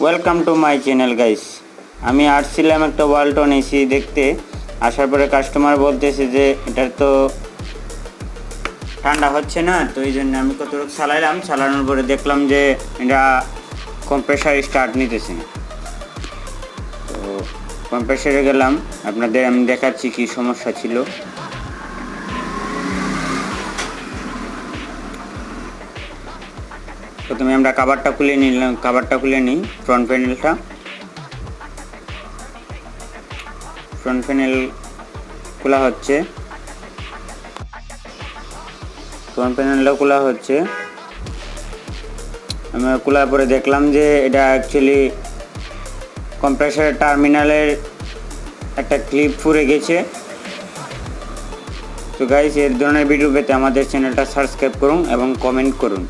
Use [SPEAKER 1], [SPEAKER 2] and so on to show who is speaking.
[SPEAKER 1] Welcome to my channel guys. আমি আসছিলাম একটা ওয়ালটন এসি দেখতে, আসার পরে কাস্টমার বলতেছে যে এটার তো ঠান্ডা হচ্ছে না, তো এই জন্য আমি কতটুকু চালাইলাম, চালানোর পরে দেখলাম যে এটা কম্প্রেসার স্টার্ট নিতেছে না। তো কম্প্রেসারে গেলাম, আপনাদের আমি দেখাচ্ছি কি সমস্যা ছিল। প্রথমে আমরা কাভারটা খুলে নিলাম, নিই ফ্রন্ট প্যানেলটা। ফ্রন্ট প্যানেল খোলা হচ্ছে, ফ্রন্ট প্যানেলটা খোলা হচ্ছে। আমি খোলার পরে দেখলাম যে এটা অ্যাকচুয়ালি কম্প্রেসার টার্মিনালের একটা ক্লিপ পুড়ে গেছে। তো গাইস, এর ধরনের ভিডিও পেতে আমাদের চ্যানেলটা সাবস্ক্রাইব করুন এবং কমেন্ট করুন।